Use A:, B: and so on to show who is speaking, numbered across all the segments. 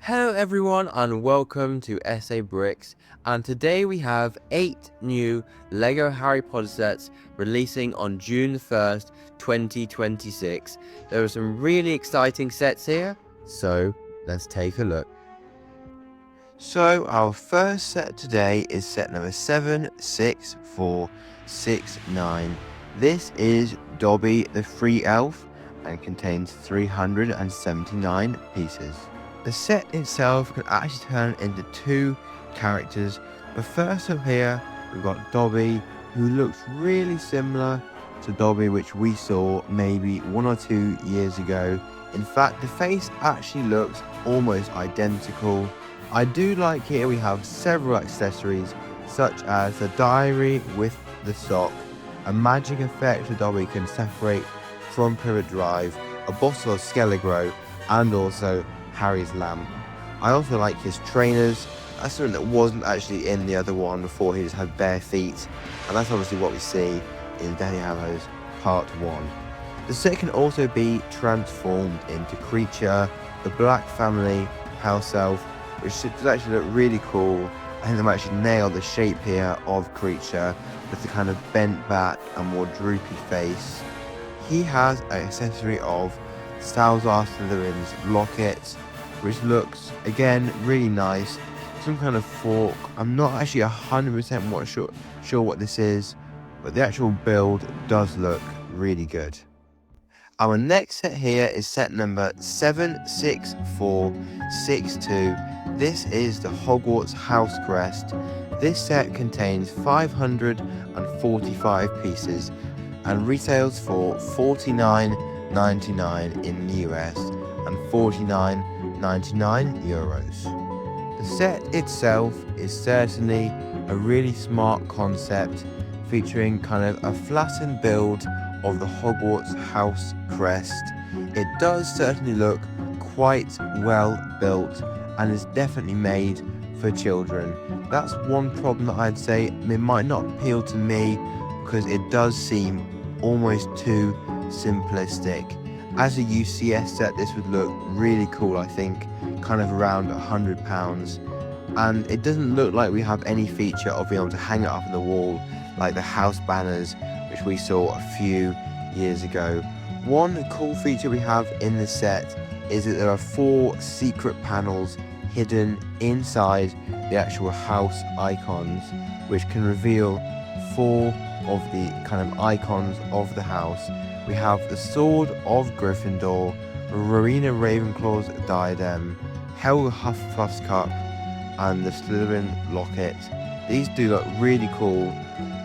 A: Hello everyone and welcome to SA Bricks, and today we have 8 new LEGO Harry Potter sets releasing on June 1st, 2026. There are some really exciting sets here, so let's take a look. So our first set today is set number 76469. This is Dobby the Free Elf and contains 379 pieces. The set itself can actually turn into 2 characters, but first up here we've got Dobby, who looks really similar to Dobby which we saw maybe 1 or 2 years ago. In fact, the face actually looks almost identical. I do like here we have several accessories such as the diary with the sock, a magic effect so Dobby can separate from Privet Drive, a bottle of Skelligro, and also Harry's lamp. I also like his trainers. That's something that wasn't actually in the other one before. He just had bare feet, and that's obviously what we see in Deathly Hallows Part 1. The set can also be transformed into creature, the Black Family House Elf, which does actually look really cool. I think they've actually nailed the shape here of creature with the kind of bent back and more droopy face. He has an accessory of Salazar Slytherin's locket, which looks again really nice. Some kind of fork. I'm not actually 100% sure what this is, but the actual build does look really good. Our next set here is set number 76462. This is the Hogwarts House Crest. This set contains 545 pieces and retails for $49.99 in the US and €49.99. The set itself is certainly a really smart concept, featuring kind of a flattened build of the Hogwarts House Crest. It does certainly look quite well built and is definitely made for children. That's one problem that I'd say it might not appeal to me, because it does seem almost too simplistic. As a UCS set, this would look really cool, I think, kind of around £100, and it doesn't look like we have any feature of being able to hang it up on the wall like the house banners which we saw a few years ago. One cool feature we have in this set is that there are 4 secret panels hidden inside the actual house icons, which can reveal 4 of the kind of icons of the house. We have the Sword of Gryffindor, Rowena Ravenclaw's diadem, Helga Hufflepuff's cup, and the Slytherin locket. These do look really cool.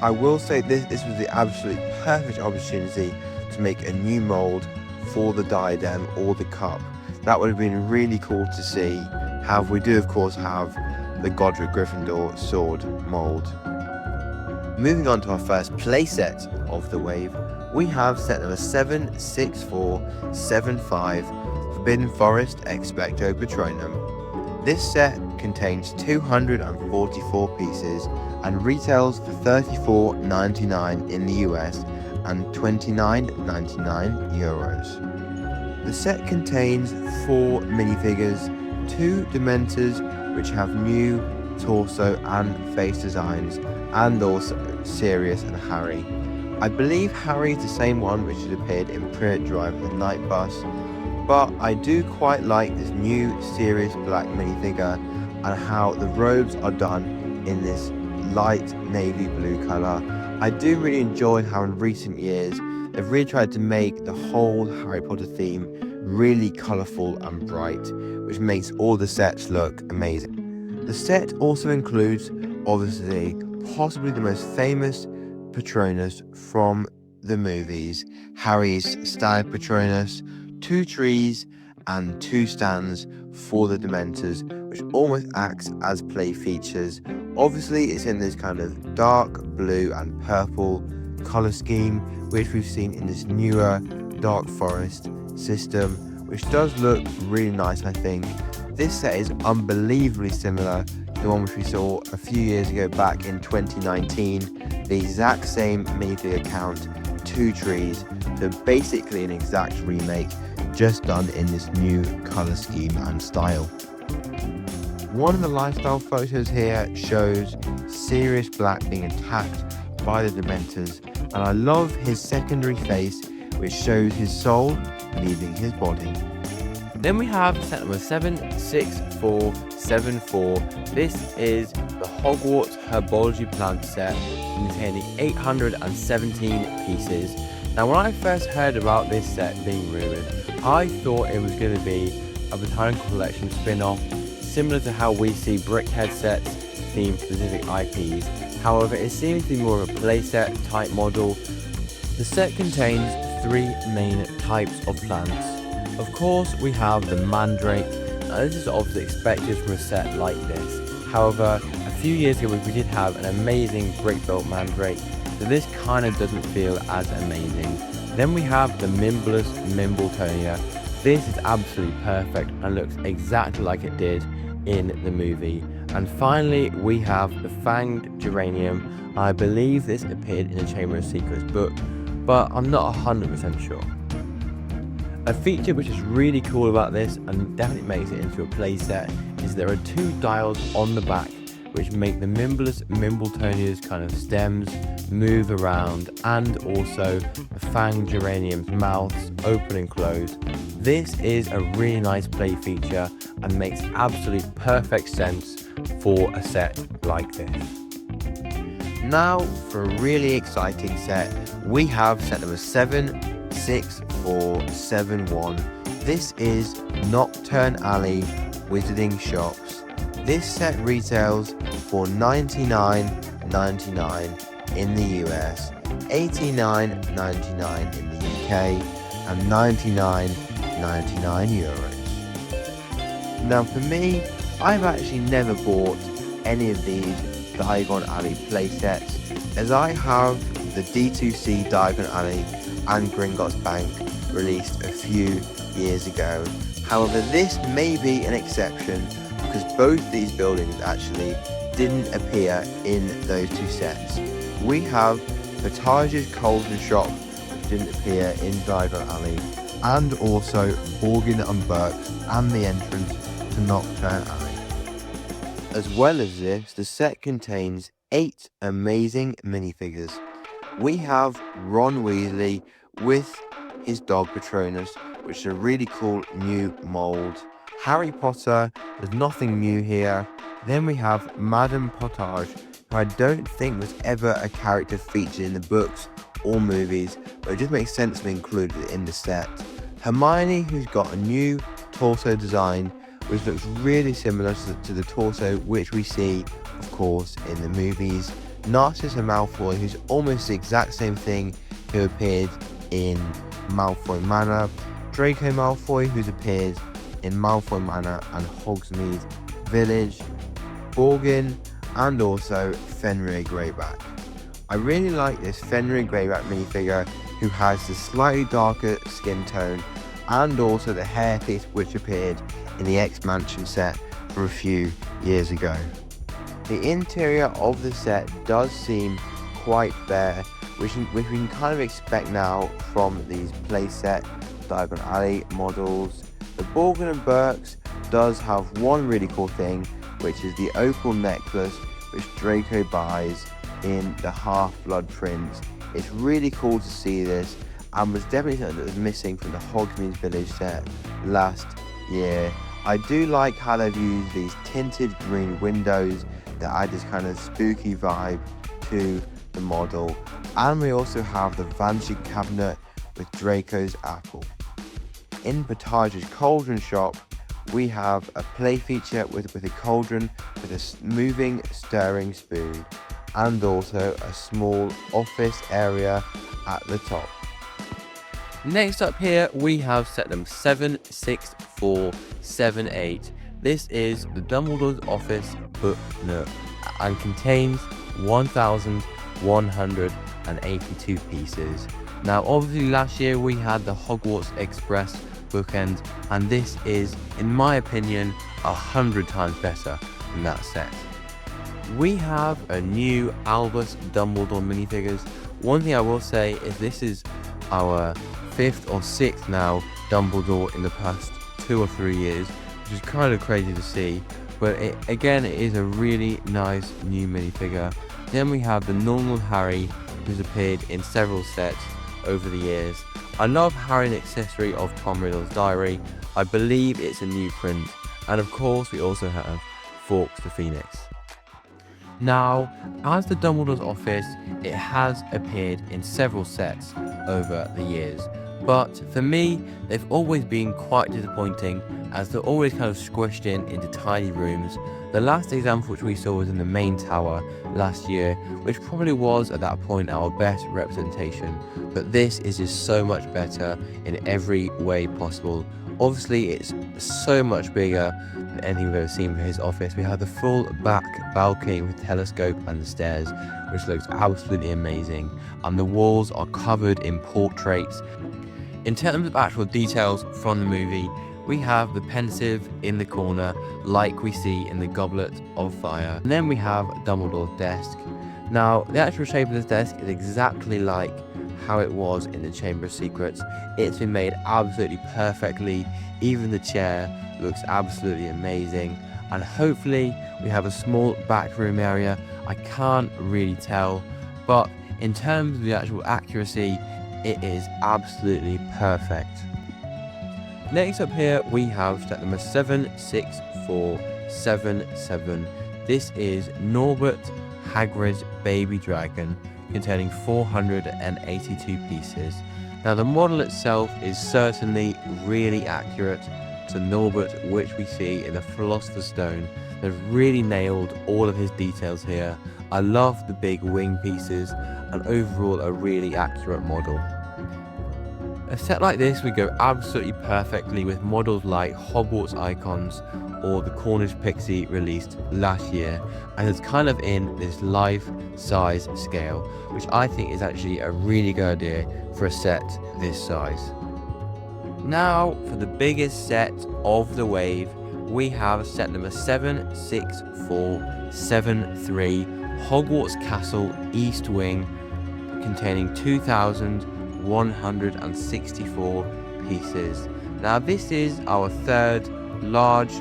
A: I will say this was the absolute perfect opportunity to make a new mold for the diadem or the cup. That would have been really cool to see. However, we do of course have the Godric Gryffindor sword mold. Moving on to our first playset of the wave, we have set number 76475, Forbidden Forest Expecto Patronum. This set contains 244 pieces and retails for $34.99 in the US and €29.99. The set contains 4 minifigures, 2 Dementors which have new torso and face designs, and also Sirius and Harry. I believe Harry is the same one which had appeared in Privet Drive the Night Bus, but I do quite like this new Sirius black minifigure and how the robes are done in this light navy blue colour. I do really enjoy how in recent years they've really tried to make the whole Harry Potter theme really colourful and bright, which makes all the sets look amazing. The set also includes, obviously, possibly the most famous Patronus from the movies, Harry's Stag Patronus, 2 trees and 2 stands for the Dementors, which almost acts as play features. Obviously it's in this kind of dark blue and purple colour scheme, which we've seen in this newer Dark Forest system, which does look really nice. I think this set is unbelievably similar to the one which we saw a few years ago back in 2019, the exact same minifigure count, 2 trees, so basically an exact remake, just done in this new colour scheme and style. One of the lifestyle photos here shows Sirius Black being attacked by the Dementors, and I love his secondary face, which shows his soul leaving his body.
B: Then we have set number 76474. This is the Hogwarts herbology plant set containing 817 pieces. Now when I first heard about this set being rumoured, I thought it was going to be a botanical collection spin-off, similar to how we see Brickhead sets theme specific IPs. However, it seems to be more of a playset type model. The set contains 3 main types of plants. Of course, we have the Mandrake. Now this is obviously expected from a set like this. However, a few years ago we did have an amazing brick-built Mandrake, so this kind of doesn't feel as amazing. Then we have the Mimbless Mimbletonia. This is absolutely perfect and looks exactly like it did in the movie. And finally, we have the Fanged Geranium. I believe this appeared in the Chamber of Secrets book, but I'm not 100% sure. A feature which is really cool about this and definitely makes it into a playset is there are 2 dials on the back which make the Mimbless Mimbletonia's kind of stems move around, and also the Fanged Geranium's mouths open and close. This is a really nice play feature and makes absolute perfect sense for a set like this.
A: Now for a really exciting set, we have set number 76471. This is Knockturn Alley Wizarding Shops. This set retails for $99.99 in the US, $89.99 in the UK, and €99.99. Now for me, I've actually never bought any of these Diagon Alley playsets, as I have the D2C Diagon Alley and Gringotts Bank released a few years ago. However, this may be an exception because both these buildings actually didn't appear in those 2 sets. We have Potage's Cauldron Shop, which didn't appear in Diagon Alley, and also Borgin and Burke's and the entrance to Knockturn Alley. As well as this, the set contains 8 amazing minifigures. We have Ron Weasley with his dog Patronus, which is a really cool new mould. Harry Potter, there's nothing new here. Then we have Madame Potage, who I don't think was ever a character featured in the books or movies, but it just makes sense to be included in the set. Hermione, who's got a new torso design, which looks really similar to the torso which we see, of course, in the movies. Narcissa Malfoy, who's almost the exact same thing, who appeared in Malfoy Manor. Draco Malfoy, who's appeared in Malfoy Manor and Hogsmeade Village. Borgin, and also Fenrir Greyback. I really like this Fenrir Greyback minifigure, who has the slightly darker skin tone and also the hairpiece which appeared in the X-Mansion set from a few years ago. The interior of the set does seem quite bare, which we can kind of expect now from these playset Diagon Alley models. The Borgin and Burke's does have one really cool thing, which is the opal necklace which Draco buys in the Half-Blood Prince. It's really cool to see this, and was definitely something that was missing from the Hogsmeade Village set last year. I do like how they've used these tinted green windows that add this kind of spooky vibe to the model. And we also have the vanishing cabinet with Draco's apple. In Potage's Cauldron Shop, we have a play feature with a cauldron with a moving stirring spoon, and also a small office area at the top.
B: Next up here we have set number 76478. This is the Dumbledore's Office Book Nook and contains 1,182 pieces. Now obviously last year we had the Hogwarts Express bookend, and this is, in my opinion, 100 times better than that set. We have a new Albus Dumbledore minifigures. One thing I will say is this is our 5th or 6th now Dumbledore in the past 2 or 3 years. which is kind of crazy to see. But it is a really nice new minifigure. Then we have the normal Harry, who's appeared in several sets over the years. I love Harry and accessory of Tom Riddle's diary. I believe it's a new print. And of course we also have Fawkes the Phoenix. Now, as the Dumbledore's office, it has appeared in several sets over the years. But for me, they've always been quite disappointing, as they're always kind of squished into tiny rooms. The last example which we saw was in the main tower last year, which probably was at that point our best representation. But this is just so much better in every way possible. Obviously, it's so much bigger than anything we've ever seen for his office. We have the full back balcony with telescope and the stairs, which looks absolutely amazing. And the walls are covered in portraits. In terms of actual details from the movie, we have the pensive in the corner, like we see in the Goblet of Fire. And then we have Dumbledore's desk. Now, the actual shape of this desk is exactly like how it was in the Chamber of Secrets. It's been made absolutely perfectly. Even the chair looks absolutely amazing. And hopefully we have a small back room area. I can't really tell, but in terms of the actual accuracy, it is absolutely perfect. Next up here we have set number 76477. This is Norbert, Hagrid's baby dragon, containing 482 pieces. Now the model itself is certainly really accurate to Norbert, which we see in the Philosopher's Stone. They've really nailed all of his details here. I love the big wing pieces, and overall a really accurate model. A set like this would go absolutely perfectly with models like Hogwarts icons or the Cornish Pixie released last year, and it's kind of in this life-size scale, which I think is actually a really good idea for a set this size. Now for the biggest set of the wave, we have set number 76473, Hogwarts Castle East Wing, containing 2,164 pieces. Now this is our third large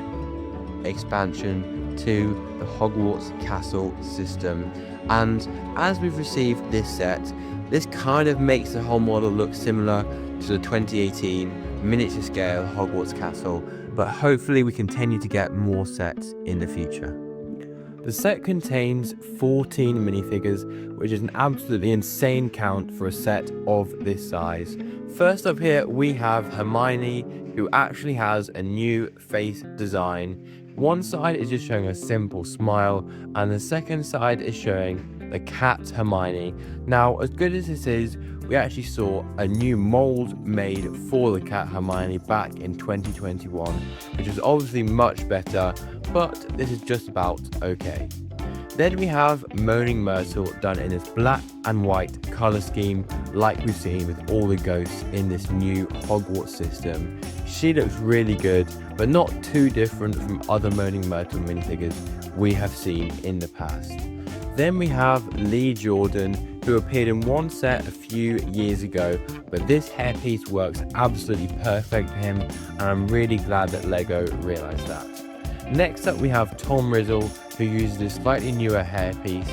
B: expansion to the Hogwarts Castle system, and as we've received this set, this kind of makes the whole model look similar to the 2018 miniature scale Hogwarts Castle, but hopefully we continue to get more sets in the future. The set contains 14 minifigures, which is an absolutely insane count for a set of this size. First up here we have Hermione, who actually has a new face design. One side is just showing a simple smile, and the second side is showing the cat Hermione. Now, as good as this is, we actually saw a new mold made for the cat Hermione back in 2021, which is obviously much better, but this is just about okay. Then we have Moaning Myrtle done in this black and white colour scheme, like we've seen with all the ghosts in this new Hogwarts system. She looks really good, but not too different from other Moaning Myrtle minifigures we have seen in the past. Then we have Lee Jordan, who appeared in one set a few years ago, but this hairpiece works absolutely perfect for him, and I'm really glad that LEGO realised that. Next up we have Tom Riddle, who uses a slightly newer hairpiece.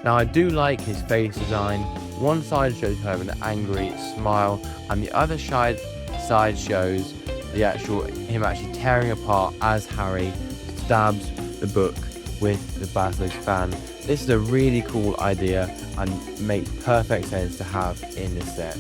B: Now I do like his face design. One side shows kind of an angry smile, and the other side shows the him actually tearing apart as Harry stabs the book with the basilisk fan. This is a really cool idea and makes perfect sense to have in this set.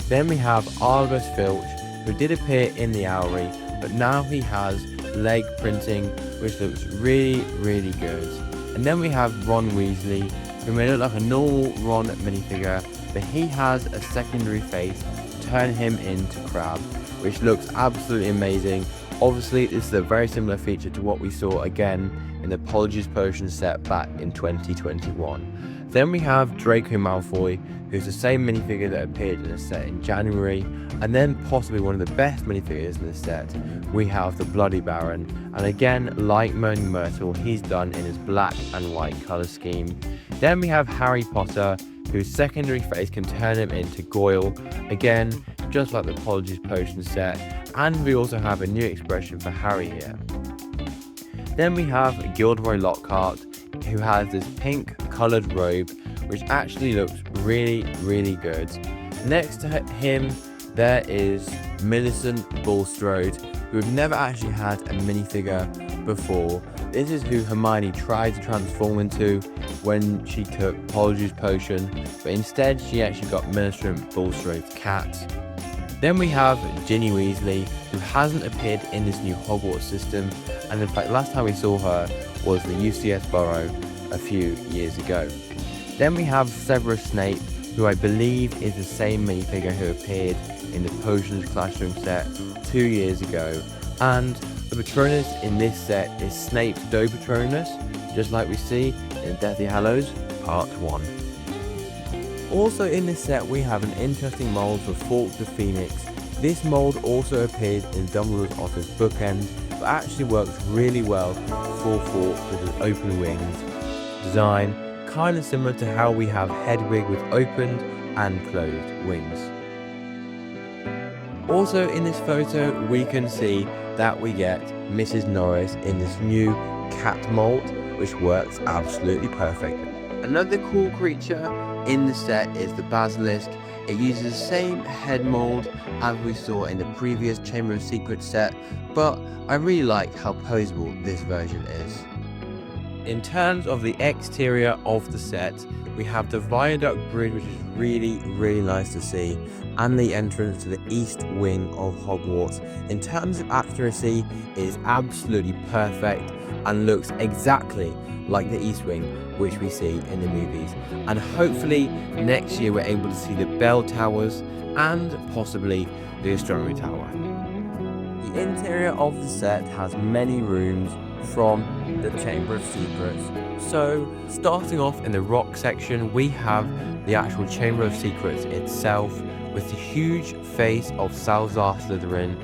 B: Then we have Albus Filch, who did appear in the Owlery, but now he has leg printing, which looks really, really good. And then we have Ron Weasley, who may look like a normal Ron minifigure, but he has a secondary face to turn him into Crabbe, which looks absolutely amazing. Obviously, this is a very similar feature to what we saw again in the Polyjuice Potion set back in 2021. Then we have Draco Malfoy, who's the same minifigure that appeared in the set in January, and then possibly one of the best minifigures in the set, we have the Bloody Baron, and again, like Moaning Myrtle, he's done in his black and white colour scheme. Then we have Harry Potter, whose secondary face can turn him into Goyle, again, just like the Polyjuice Potion set, and we also have a new expression for Harry here. Then we have Gilderoy Lockhart, who has this pink coloured robe, which actually looks really good. Next to him, there is Millicent Bulstrode, who have never actually had a minifigure before. This is who Hermione tried to transform into when she took Polyjuice Potion, but instead she actually got Millicent Bulstrode's cat. Then we have Ginny Weasley, who hasn't appeared in this new Hogwarts system, and in fact last time we saw her was the UCS Burrow a few years ago. Then we have Severus Snape, who I believe is the same minifigure who appeared in the Potions Classroom set 2 years ago, and the Patronus in this set is Snape's Doe Patronus, just like we see in Deathly Hallows Part 1. Also in this set we have an interesting mould for Fawkes the Phoenix. This mould also appeared in Dumbledore's office bookend, but actually works really well for Fawkes with his open wings design, kind of similar to how we have Hedwig with opened and closed wings. Also in this photo we can see that we get Mrs. Norris in this new cat mould, which works absolutely perfect. Another cool creature in the set is the Basilisk. It uses the same head mould as we saw in the previous Chamber of Secrets set, but I really like how poseable this version is. In terms of the exterior of the set, we have the Viaduct Bridge, which is really nice to see, and the entrance to the east wing of Hogwarts. In terms of accuracy, it is absolutely perfect and looks exactly like the east wing which we see in the movies. And hopefully next year we're able to see the bell towers and possibly the astronomy tower. The interior of the set has many rooms from the Chamber of Secrets. So starting off in the rock section, we have the actual Chamber of Secrets itself with the huge face of Salazar Slytherin.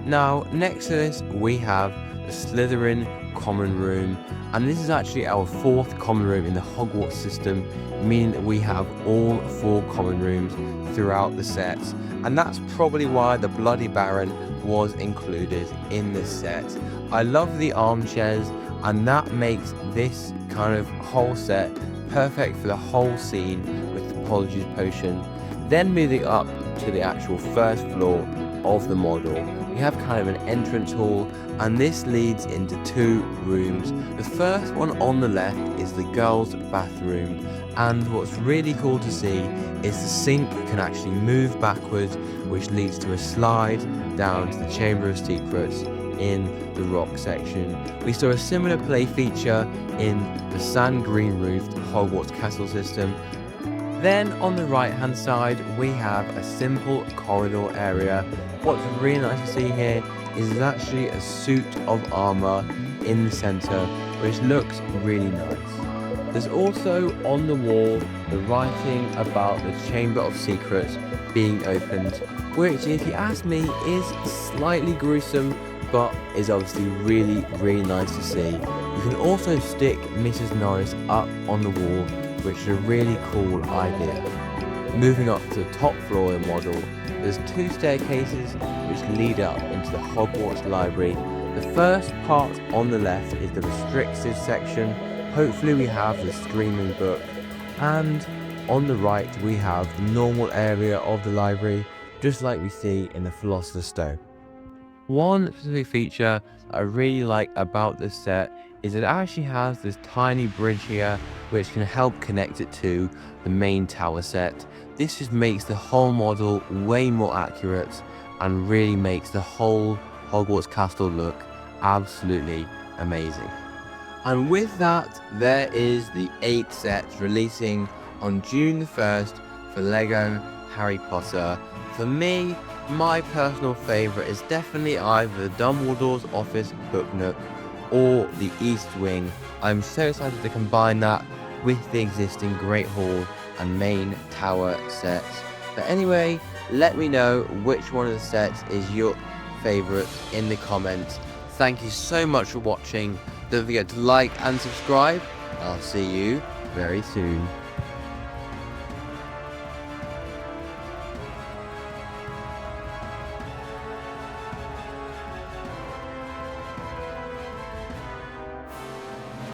B: Now next to this we have the Slytherin common room, and this is actually our 4th common room in the Hogwarts system, meaning that we have all 4 common rooms throughout the sets, and that's probably why the Bloody Baron was included in this set. I love the armchairs, and that makes this kind of whole set perfect for the whole scene with the Polyjuice Potion. Then moving up to the actual first floor of the model, we have kind of an entrance hall, and this leads into 2 rooms. The first one on the left is the girls' bathroom, and what's really cool to see is the sink can actually move backwards, which leads to a slide down to the Chamber of Secrets in the rock section. We saw a similar play feature in the sand green roofed Hogwarts castle system. Then on the right hand side we have a simple corridor area. What's really nice to see here is there's actually a suit of armour in the centre, which looks really nice. There's also on the wall the writing about the Chamber of Secrets being opened, which if you ask me is slightly gruesome, but is obviously really nice to see. You can also stick Mrs. Norris up on the wall, which is a really cool idea. Moving up to the top floor of the model, there's 2 staircases which lead up into the Hogwarts library. The first part on the left is the restricted section. Hopefully we have the streaming book, and on the right we have the normal area of the library, just like we see in the Philosopher's Stone. One specific feature I really like about this set is it actually has this tiny bridge here which can help connect it to the main tower set. This just makes the whole model way more accurate and really makes the whole Hogwarts castle look absolutely amazing. And with that, there is the 8 sets releasing on June the 1st for LEGO Harry Potter. For me, my personal favourite is definitely either Dumbledore's office book nook or the East Wing. I'm so excited to combine that with the existing Great Hall and main tower sets. But anyway, let me know which one of the sets is your favourite in the comments. Thank you so much for watching. Don't forget to like and subscribe. I'll see you very soon.